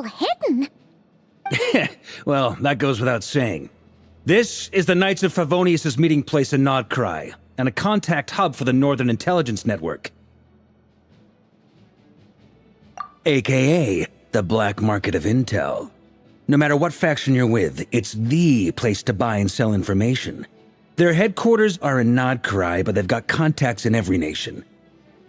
well hidden. Well, that goes without saying. This is the Knights of Favonius' meeting place in Nod-Krai, and a contact hub for the Northern Intelligence Network. AKA, the black market of intel. No matter what faction you're with, it's the place to buy and sell information. Their headquarters are in Nod-Krai, but they've got contacts in every nation.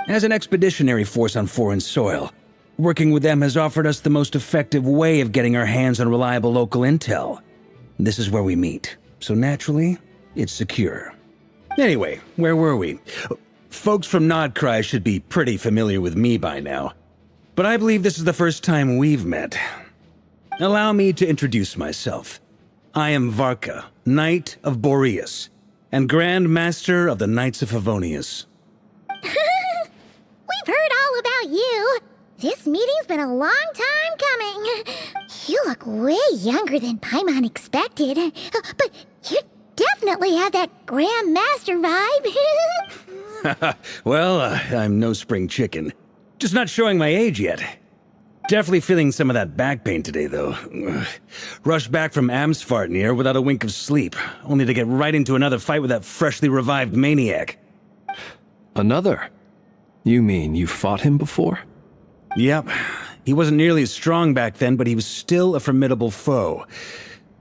As an expeditionary force on foreign soil, working with them has offered us the most effective way of getting our hands on reliable local intel. This is where we meet, so naturally, it's secure. Anyway, where were we? Folks from Nod-Krai should be pretty familiar with me by now, but I believe this is the first time we've met. Allow me to introduce myself. I am Varka, Knight of Boreas, and Grand Master of the Knights of Favonius. We've heard all about you. This meeting's been a long time coming. You look way younger than Paimon expected, but you definitely have that Grand Master vibe. Well, I'm no spring chicken. Just not showing my age yet. Definitely feeling some of that back pain today, though. Rushed back from Amsfartnir without a wink of sleep, only to get right into another fight with that freshly revived maniac. Another? You mean you fought him before? Yep. He wasn't nearly as strong back then, but he was still a formidable foe.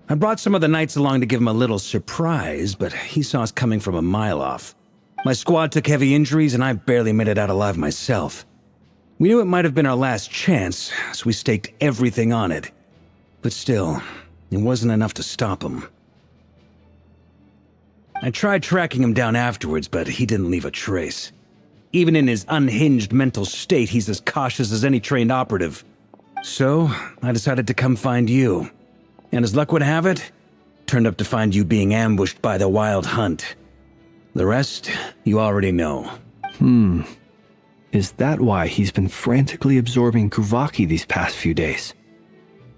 I brought some of the knights along to give him a little surprise, but he saw us coming from a mile off. My squad took heavy injuries, and I barely made it out alive myself. We knew it might have been our last chance, so we staked everything on it. But still, it wasn't enough to stop him. I tried tracking him down afterwards, but he didn't leave a trace. Even in his unhinged mental state, he's as cautious as any trained operative. So, I decided to come find you. And as luck would have it, turned up to find you being ambushed by the Wild Hunt. The rest, you already know. Is that why he's been frantically absorbing Kuuvahki these past few days?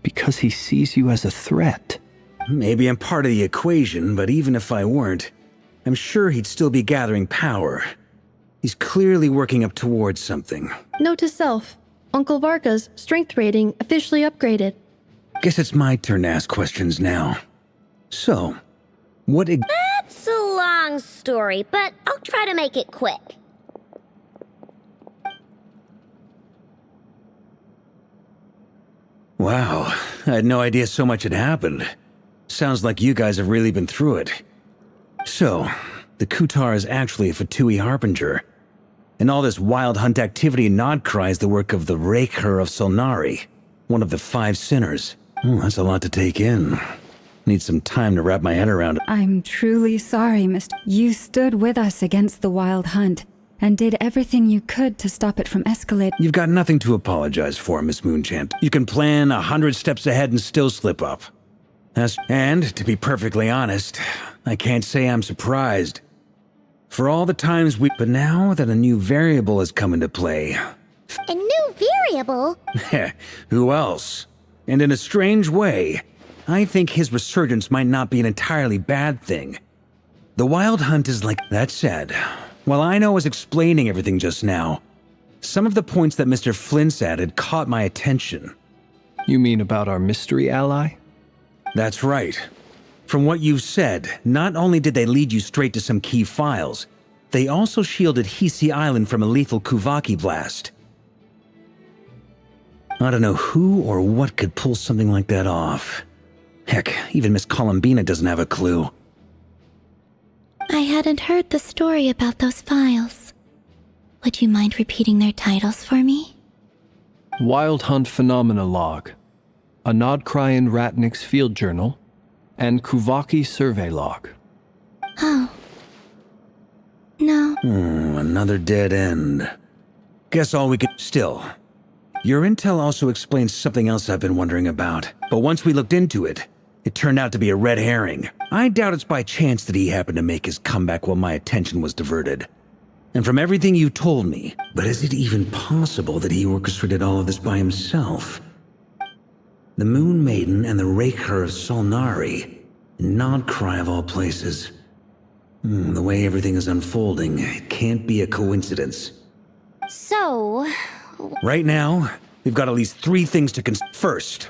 Because he sees you as a threat? Maybe I'm part of the equation, but even if I weren't, I'm sure he'd still be gathering power. He's clearly working up towards something. Note to self, Uncle Varka's strength rating officially upgraded. Guess it's my turn to ask questions now. So, That's a long story, but I'll try to make it quick. Wow, I had no idea so much had happened. Sounds like you guys have really been through it. So, the Kutar is actually a Fatui Harbinger. And all this wild hunt activity in Nod-Krai is the work of the Rerir of Solnari, one of the 5 sinners. That's a lot to take in. Need some time to wrap my head around it. I'm truly sorry, Mr. You stood with us against the Wild Hunt, and did everything you could to stop it from escalating. You've got nothing to apologize for, Miss Moonchant. You can plan 100 steps ahead and still slip up. And, to be perfectly honest, I can't say I'm surprised. For all the times but now that a new variable has come into play. A new variable? Who else? And in a strange way, I think his resurgence might not be an entirely bad thing. The Wild Hunt is like that said. While I was explaining everything just now, some of the points that Mr. Flint's added caught my attention. You mean about our mystery ally? That's right. From what you've said, not only did they lead you straight to some key files, they also shielded Hisi Island from a lethal Kuuvahki blast. I don't know who or what could pull something like that off. Heck, even Miss Columbina doesn't have a clue. I hadn't heard the story about those files. Would you mind repeating their titles for me? Wild Hunt Phenomena Log, a Nod-Krai and Ratnik's Field Journal, and Kuuvahki Survey Log. Oh. No. Another dead end. Guess all we could... Still. Your intel also explains something else I've been wondering about. But once we looked into it, it turned out to be a red herring. I doubt it's by chance that he happened to make his comeback while my attention was diverted. And from everything you told me, but is it even possible that he orchestrated all of this by himself? The Moon Maiden and the Rerir of Solnari, Nod-Krai of all places. The way everything is unfolding, it can't be a coincidence. So... Right now, we've got at least 3 things to First,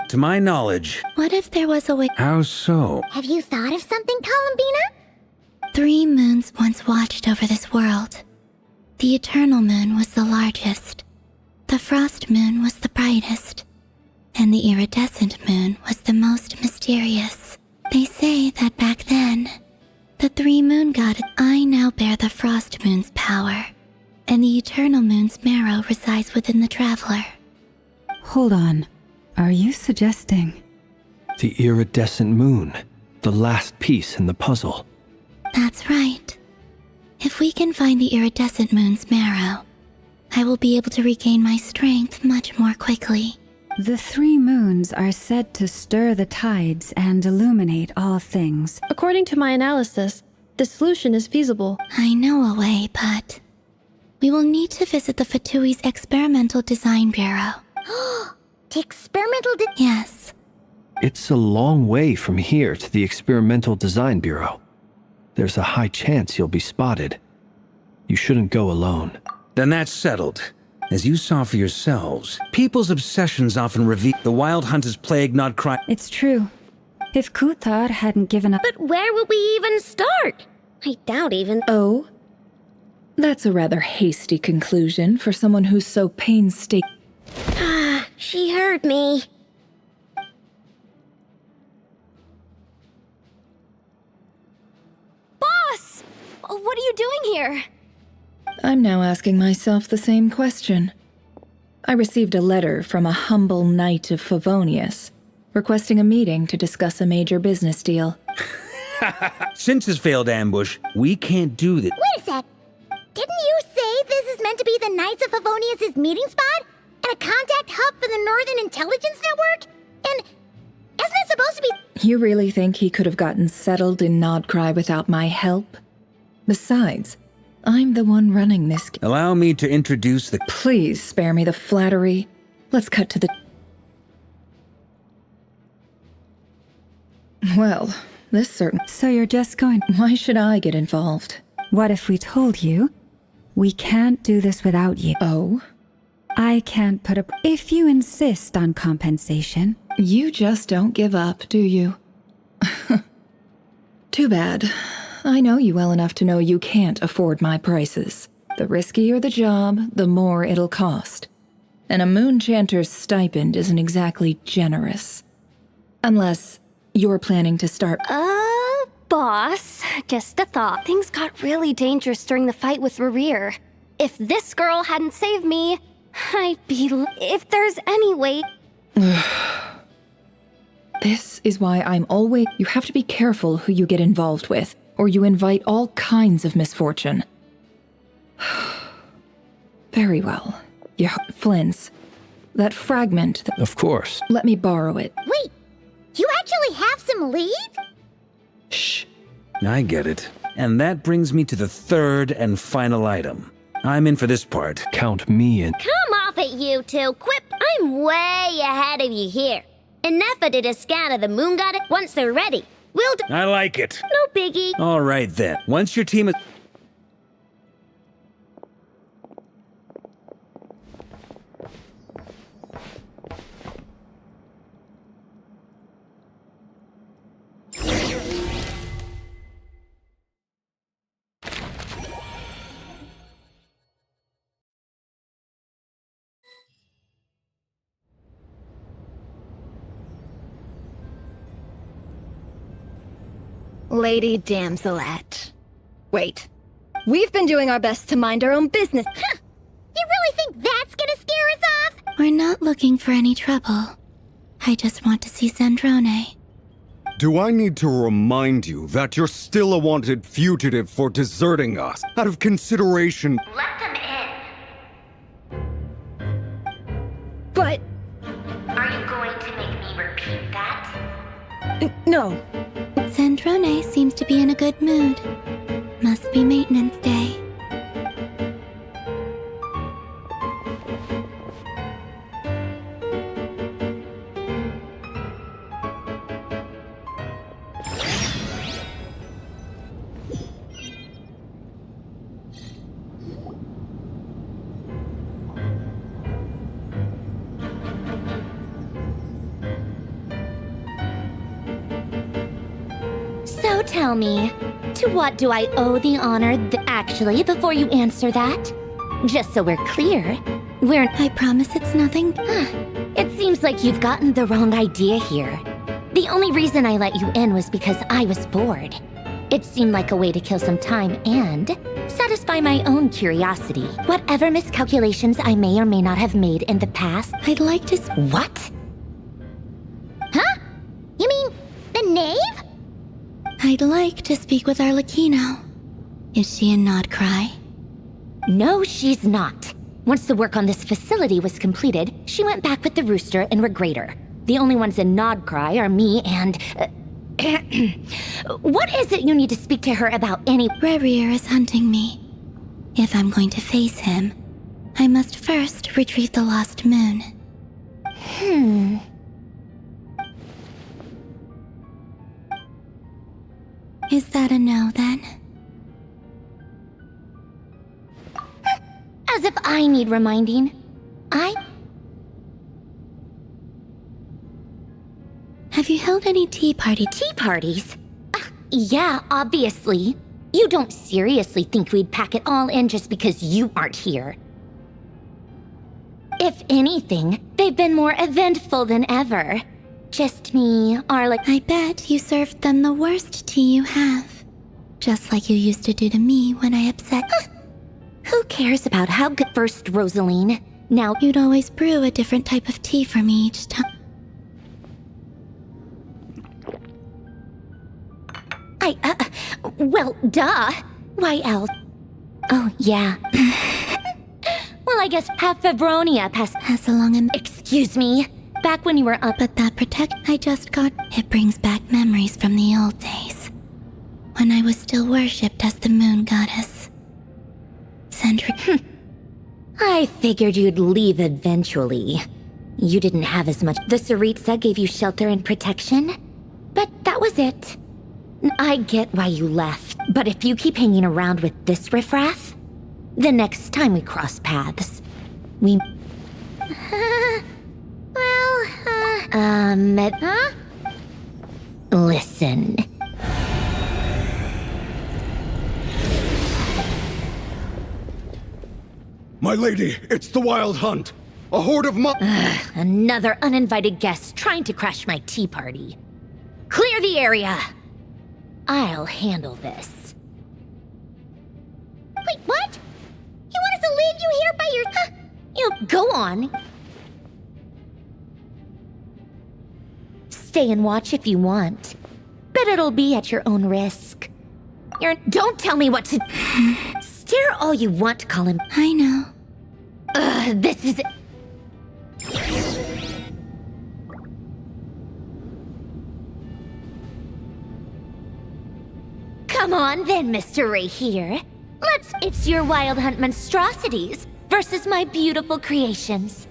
to my knowledge... What if there was a way? How so? Have you thought of something, Columbina? 3 moons once watched over this world. The Eternal Moon was the largest. The Frost Moon was the brightest. And the Iridescent Moon was the most mysterious. They say that back then, the 3 moon goddess... I now bear the Frost Moon's power, and the Eternal Moon's marrow resides within the Traveler. Hold on. Are you suggesting... The Iridescent Moon, the last piece in the puzzle. That's right. If we can find the Iridescent Moon's marrow, I will be able to regain my strength much more quickly. The 3 moons are said to stir the tides and illuminate all things. According to my analysis, the solution is feasible. I know a way, but... we will need to visit the Fatui's Experimental Design Bureau. The experimental Yes. It's a long way from here to the Experimental Design Bureau. There's a high chance you'll be spotted. You shouldn't go alone. Then that's settled. As you saw for yourselves, people's obsessions often reveal the wild hunt has plagued NodKrai. It's true. If Kuthar hadn't given up... But where would we even start? I doubt even... Oh? That's a rather hasty conclusion for someone who's so painstaking. Ah, she heard me. Boss! What are you doing here? I'm now asking myself the same question. I received a letter from a humble knight of Favonius, requesting a meeting to discuss a major business deal. Since his failed ambush, we can't do this. Wait a sec. Didn't you say this is meant to be the Knights of Favonius' meeting spot? And a contact hub for the Northern Intelligence Network? And isn't it supposed to be... You really think he could have gotten settled in Nod-Krai without my help? Besides, I'm the one running this... Allow me to introduce the... Please spare me the flattery. Let's cut to the... Well, this certain... So you're just going... Why should I get involved? What if we told you? We can't do this without you. Oh? I can't put up... If you insist on compensation... You just don't give up, do you? Too bad. I know you well enough to know you can't afford my prices. The riskier the job, the more it'll cost. And a Moonchanter's stipend isn't exactly generous. Unless you're planning to start... Boss, just a thought. Things got really dangerous during the fight with Rerir. If this girl hadn't saved me, I'd be... If there's any way... This is why I'm always... You have to be careful who you get involved with, or you invite all kinds of misfortune. Very well. Yeah, Flynn's. That fragment... Of course. Let me borrow it. Wait, you actually have some leads? Shh. I get it. And that brings me to the third and final item. I'm in for this part. Count me in. Come off it, you two. Quip, I'm way ahead of you here. Enough did a scan of the moon goddess. Once they're ready, we'll do... I like it. No biggie. All right then. Once your team is... Lady Damselette. Wait. We've been doing our best to mind our own business. Huh. You really think that's gonna scare us off? We're not looking for any trouble. I just want to see Zandrone. Do I need to remind you that you're still a wanted fugitive for deserting us? Out of consideration... Let them in. But... Are you going to make me repeat that? No. Zandrone seems to be in a good mood. Must be maintenance day. tell me, to what do I owe the honor actually, before you answer that? Just so we're clear, I promise it's nothing. It seems like you've gotten the wrong idea here. The only reason I let you in was because I was bored. It seemed like a way to kill some time and satisfy my own curiosity. Whatever miscalculations I may or may not have made in the past, I'd like to... What? Huh? You mean the knave? I'd like to speak with Arlecchino. Is she in NodKrai? No, she's not. Once the work on this facility was completed, she went back with the Rooster and Rerir. The only ones in NodKrai are me and... What is it you need to speak to her about any... Rerir is hunting me. If I'm going to face him, I must first retrieve the lost moon. Is that a no, then? As if I need reminding. Have you held any tea party? Tea parties? Yeah, obviously. You don't seriously think we'd pack it all in just because you aren't here. If anything, they've been more eventful than ever. Just me, I bet you served them the worst tea you have. Just like you used to do to me when I upset... Who cares about how good... First, Rosaline. Now... You'd always brew a different type of tea for me each time. Well, duh. Why else? Oh, yeah. Well, I guess have Febronia pass along and... Excuse me. Back when you were up... But that protect I just got... It brings back memories from the old days. When I was still worshipped as the moon goddess. I figured you'd leave eventually. You didn't have as much... The Tsaritsa gave you shelter and protection? But that was it. I get why you left, but if you keep hanging around with this riffraff, the next time we cross paths, we... Listen. My lady, it's the Wild Hunt! A horde of Another uninvited guest trying to crash my tea party. Clear the area! I'll handle this. Wait, what? You want us to leave you here by your... You go on. Stay and watch if you want. But it'll be at your own risk. Don't tell me what to... Stare all you want, Colin. I know. This is... Come on then, Mr. Rerir. It's your Wild Hunt monstrosities versus my beautiful creations.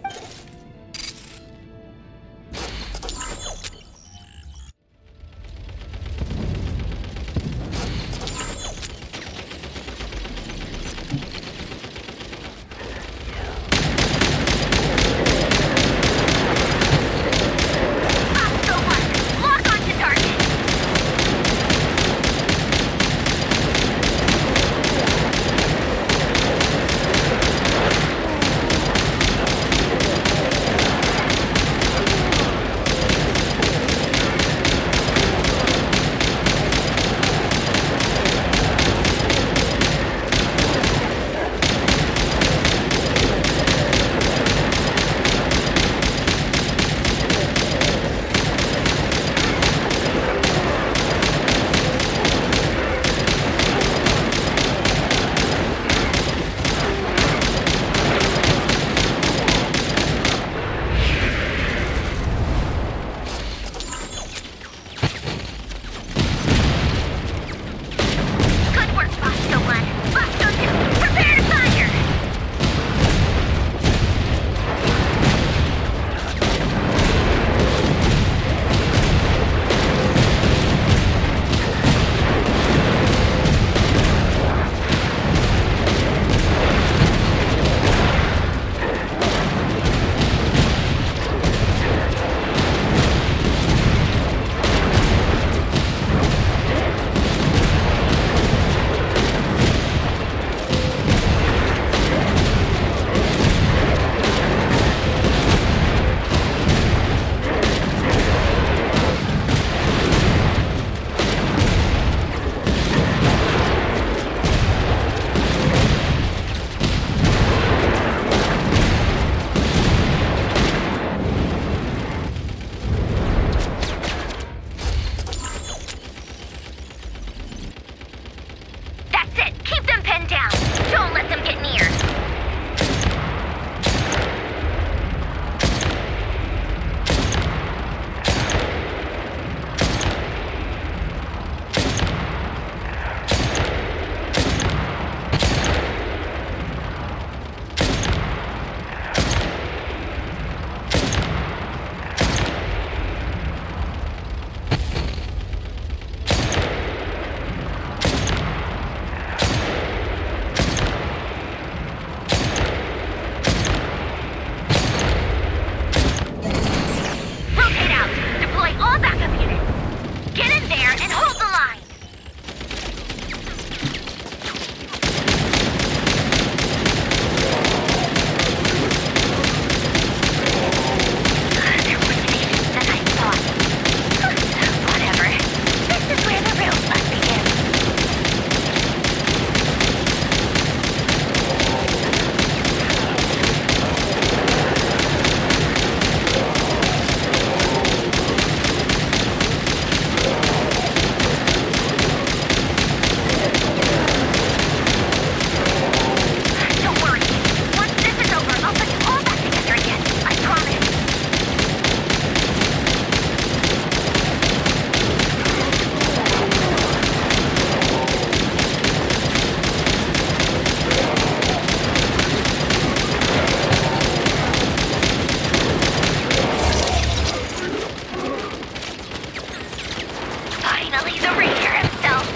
Finally, the Rerir himself.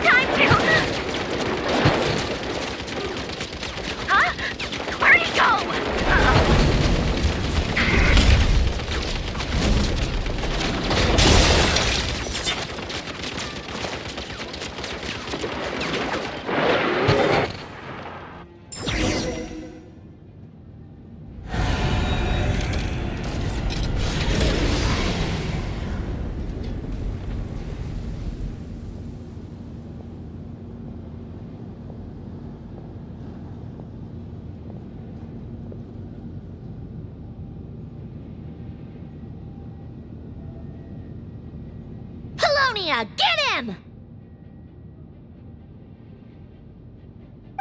Time to... Huh? Where'd he go? Get him!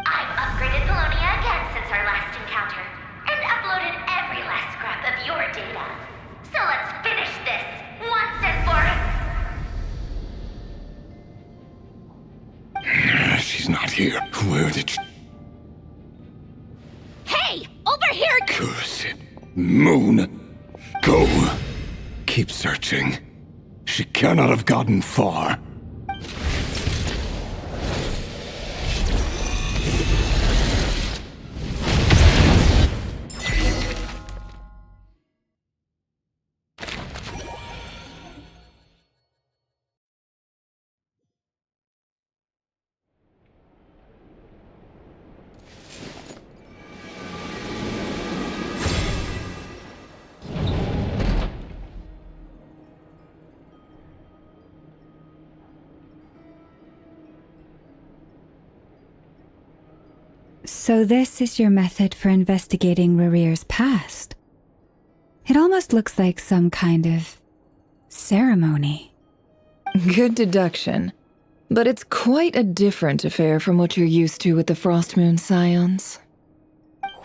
I've upgraded Polonia again since our last encounter, and uploaded every last scrap of your data. So let's finish this, once and for... She's not here. Where did she... Hey! Over here! Curse it. Moon! Go! Keep searching. She cannot have gotten far. So this is your method for investigating Rerir's past? It almost looks like some kind of ceremony. Good deduction. But it's quite a different affair from what you're used to with the Frost Moon Scions.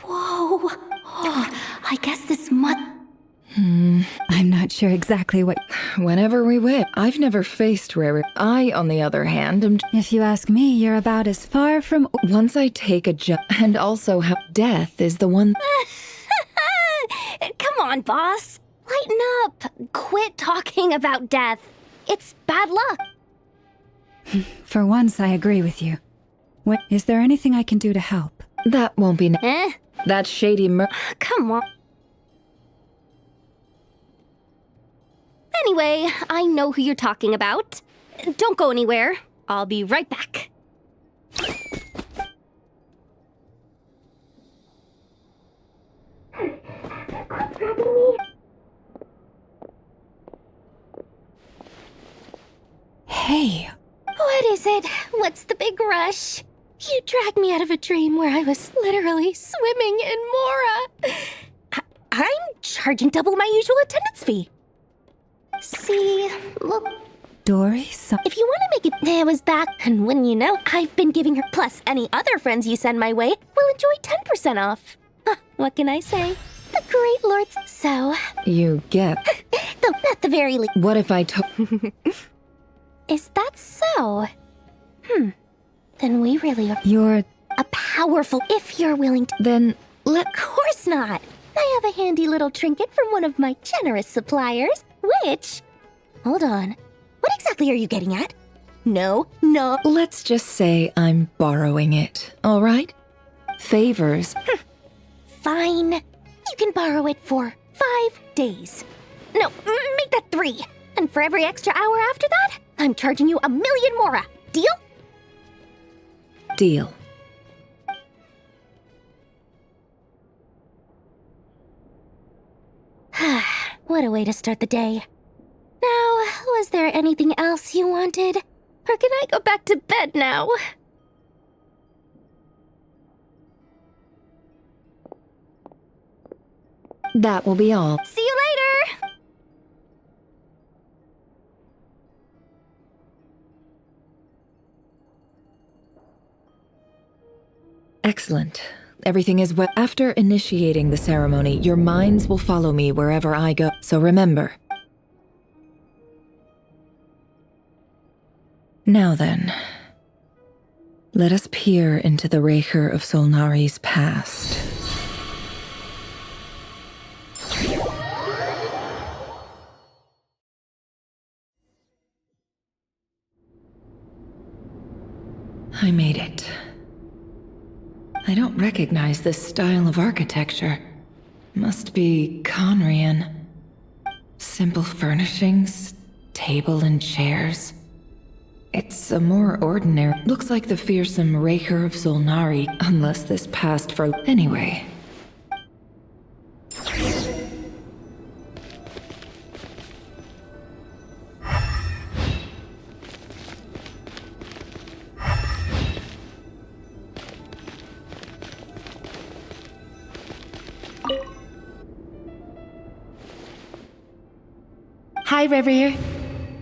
Whoa. Oh, I guess this must... I'm not sure exactly what... Whenever we win, I've never faced Rerir. I, on the other hand, am... If you ask me, you're about as far from... Once I take a jump, and also how death is the one... Come on, boss. Lighten up. Quit talking about death. It's bad luck. For once, I agree with you. Is there anything I can do to help? That won't be... That shady Come on. Anyway, I know who you're talking about. Don't go anywhere. I'll be right back. Hey. What is it? What's the big rush? You dragged me out of a dream where I was literally swimming in Mora. I'm charging double my usual attendance fee. See, look. Dory, If you want to make it was that, and wouldn't you know, I've been giving her, plus any other friends you send my way, will enjoy 10% off. What can I say? The great lords. So... You get... Though at the very least... What if I took... Is that so? Then we really are... You're... a powerful... If you're willing to... Then... Of course not! I have a handy little trinket from one of my generous suppliers, which... Hold on. What exactly are you getting at? No. Let's just say I'm borrowing it, all right? Favors. Fine. You can borrow it for 5 days. No, make that 3. And for every extra hour after that, I'm charging you 1,000,000 mora. Deal? Deal. What a way to start the day. Now, was there anything else you wanted? Or can I go back to bed now? That will be all. See you later! Excellent. Everything is well. After initiating the ceremony, your minds will follow me wherever I go. So remember. Now then, let us peer into the Rerir of Solnari's past. I made it. I don't recognize this style of architecture. Must be Conrian. Simple furnishings, table and chairs. It's a more ordinary... Looks like the fearsome Rerir of Zolnari, unless this passed for... Anyway. Hi, Rerir.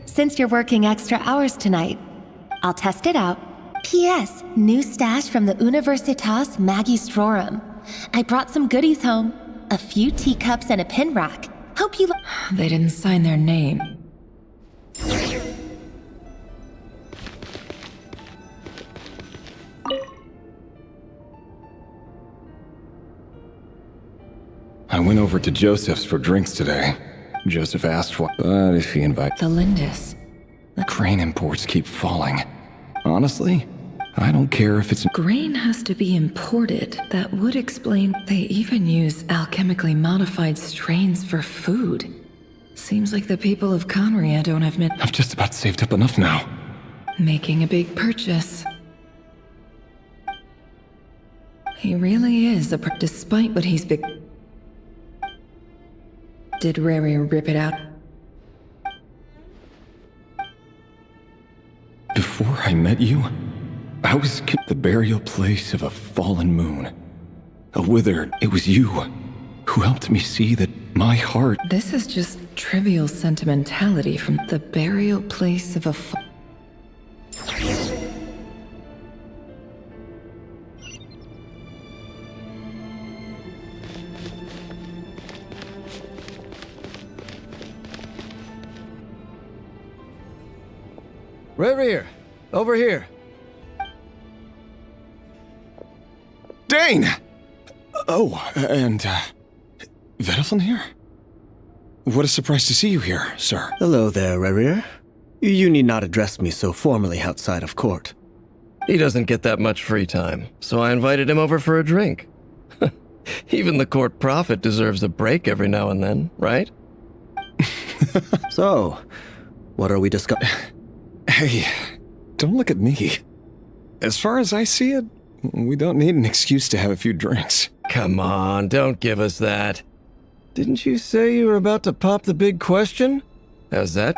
Since you're working extra hours tonight, I'll test it out. P.S. New stash from the Universitas Magistrorum. I brought some goodies home. A few teacups and a pin rack. Hope you They didn't sign their name. I went over to Joseph's for drinks today. Joseph asked what, but if he invites... The Lindis. Grain imports keep falling. Honestly, I don't care if it's... Grain has to be imported. That would explain... They even use alchemically modified strains for food. Seems like the people of Conria don't have... I've just about saved up enough now. Making a big purchase. He really is a... Despite what he's big... Did Rerir rip it out? Before I met you, I was the burial place of a fallen moon. A withered. It was you who helped me see that my heart... This is just trivial sentimentality from the burial place of a... Rerir, over here. Dane! Oh, and, Vedaflin here? What a surprise to see you here, sir. Hello there, Rerir. You need not address me so formally outside of court. He doesn't get that much free time, so I invited him over for a drink. Even the court prophet deserves a break every now and then, right? So, what are we discussing? Hey, don't look at me. As far as I see it, we don't need an excuse to have a few drinks. Come on, don't give us that. Didn't you say you were about to pop the big question? How's that?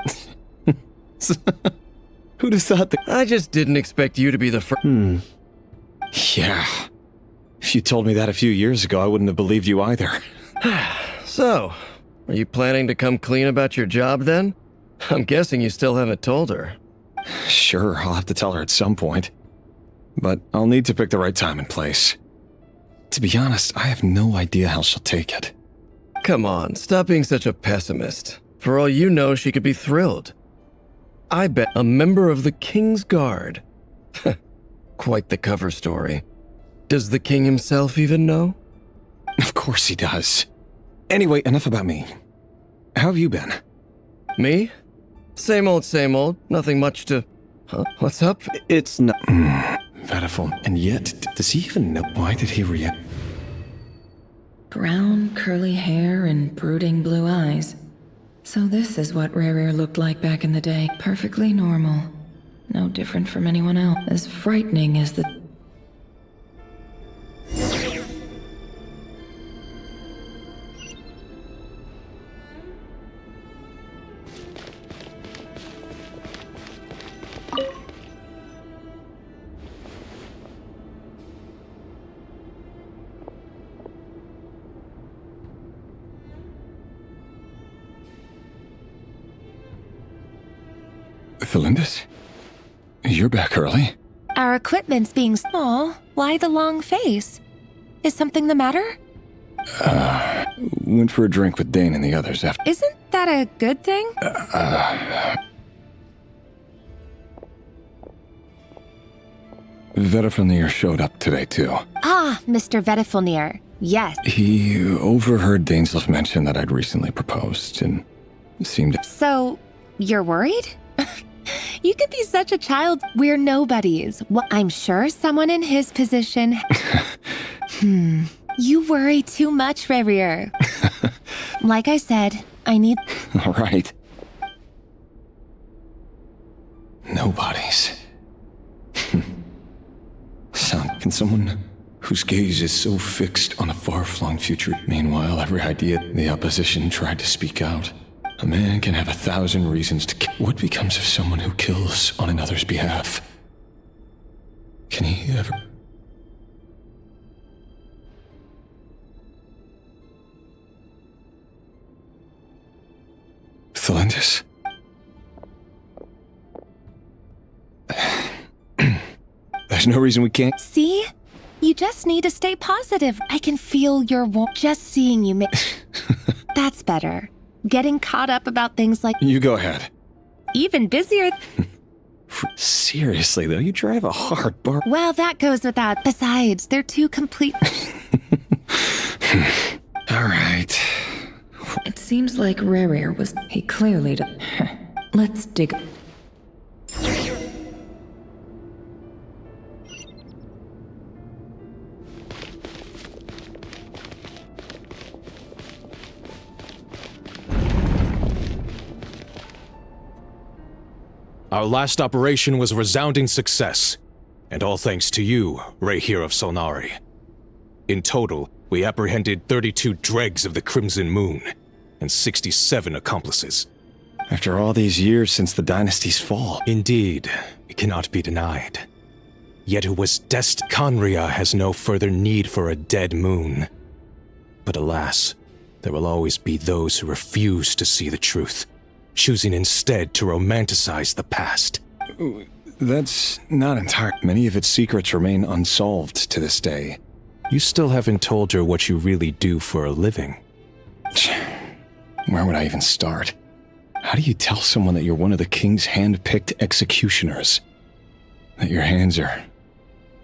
Who'd have thought that? I just didn't expect you to be the first. Yeah. If you told me that a few years ago, I wouldn't have believed you either. So, are you planning to come clean about your job then? I'm guessing you still haven't told her. Sure, I'll have to tell her at some point. But I'll need to pick the right time and place. To be honest, I have no idea how she'll take it. Come on, stop being such a pessimist. For all you know, she could be thrilled. I bet a member of the King's Guard. Quite the cover story. Does the king himself even know? Of course he does. Anyway, enough about me. How have you been? Me? Same old, nothing much to... Huh? What's up? It's not... Vedaflin. And yet, does he even know? Why did he react? Brown, curly hair and brooding blue eyes. So this is what Rerir looked like back in the day. Perfectly normal. No different from anyone else. As frightening as the... Felindis? You're back early? Our equipment's being small. Why the long face? Is something the matter? Went for a drink with Dane and the others after... Isn't that a good thing? Vedaflin showed up today, too. Ah, Mr. Vedaflin. Yes. He overheard Damselette mention that I'd recently proposed, and seemed... So, you're worried? You could be such a child. We're nobodies. Well, I'm sure someone in his position... You worry too much, Rerir. Like I said, I need... All right. Nobodies. Can someone whose gaze is so fixed on a far-flung future, meanwhile every idea the opposition tried to speak out? A man can have 1,000 reasons to kill. What becomes of someone who kills on another's behalf? Can he ever... Thelindis? There's no reason we can't... See? You just need to stay positive. I can feel your just seeing you That's better. Getting caught up about things like... You go ahead. Even busier... Seriously, though, you drive a hard bar... Well, that goes without... Besides, they're two complete... All right. It seems like Rerir was... He clearly... Let's dig... Our last operation was a resounding success, and all thanks to you, Rerir of Solnari. In total, we apprehended 32 dregs of the Crimson Moon, and 67 accomplices. After all these years since the dynasty's fall. Indeed, it cannot be denied. Yet it was destined. Khaenri'ah has no further need for a dead moon. But alas, there will always be those who refuse to see the truth, choosing instead to romanticize the past. That's not entirely... Many of its secrets remain unsolved to this day. You still haven't told her what you really do for a living. Where would I even start? How do you tell someone that you're one of the king's hand-picked executioners? That your hands are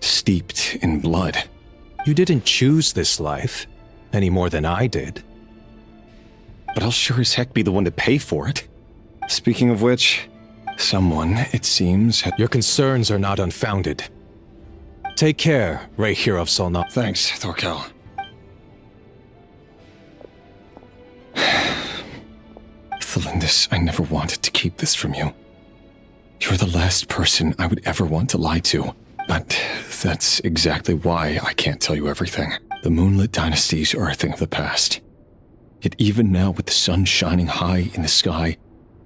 steeped in blood? You didn't choose this life, any more than I did. But I'll sure as heck be the one to pay for it. Speaking of which, someone, it seems... Your concerns are not unfounded. Take care, Rerir of Solnari. Thanks, Thorkel. Thelindis, I never wanted to keep this from you. You're the last person I would ever want to lie to. But that's exactly why I can't tell you everything. The moonlit dynasties are a thing of the past. Yet even now, with the sun shining high in the sky,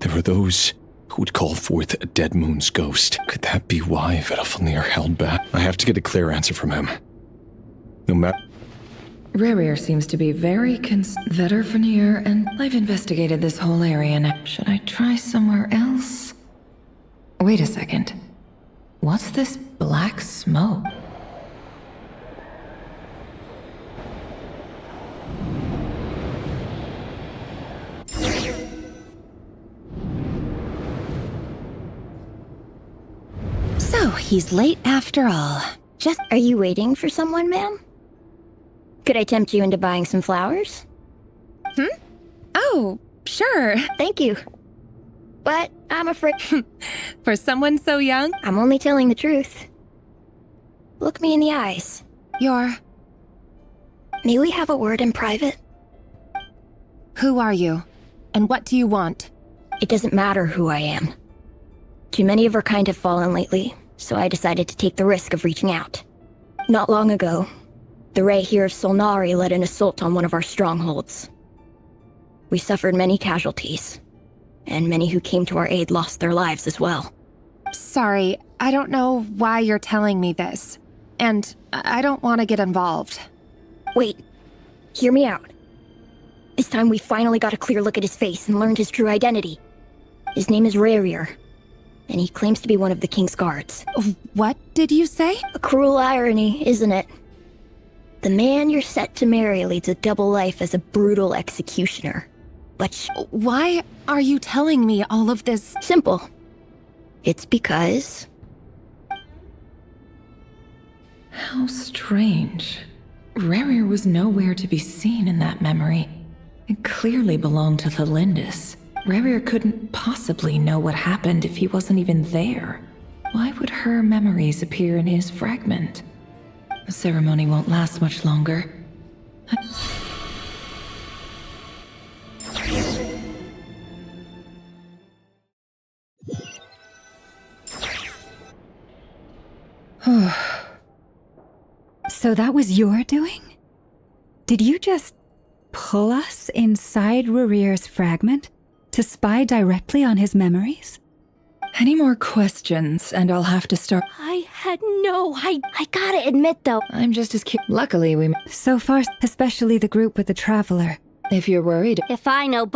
there are those who would call forth a dead moon's ghost. Could that be why Vedalfnir held back? I have to get a clear answer from him. No matter... Rerir seems to be very Vedalfnir, and I've investigated this whole area now. Should I try somewhere else? Wait a second. What's this black smoke? So, he's late after all. Just... Are you waiting for someone, ma'am? Could I tempt you into buying some flowers? Oh, sure. Thank you. But I'm afraid... For someone so young? I'm only telling the truth. Look me in the eyes. May we have a word in private? Who are you? And what do you want? It doesn't matter who I am. Too many of our kind have fallen lately, so I decided to take the risk of reaching out. Not long ago, the Rerir of Solnari led an assault on one of our strongholds. We suffered many casualties, and many who came to our aid lost their lives as well. Sorry, I don't know why you're telling me this, and I don't want to get involved. Wait, hear me out. This time we finally got a clear look at his face and learned his true identity. His name is Rerir, and he claims to be one of the king's guards. What did you say? A cruel irony, isn't it? The man you're set to marry leads a double life as a brutal executioner. But why are you telling me all of this? Simple. It's because... How strange. Rerir was nowhere to be seen in that memory. It clearly belonged to Thelindis. Rerir couldn't possibly know what happened if he wasn't even there. Why would her memories appear in his fragment? The ceremony won't last much longer. So that was your doing? Did you just pull us inside Rerir's fragment to spy directly on his memories? Any more questions, and I'll have to start. I had I gotta admit though, I'm just as Luckily, we. So far, especially the group with the traveler. If you're worried. if I know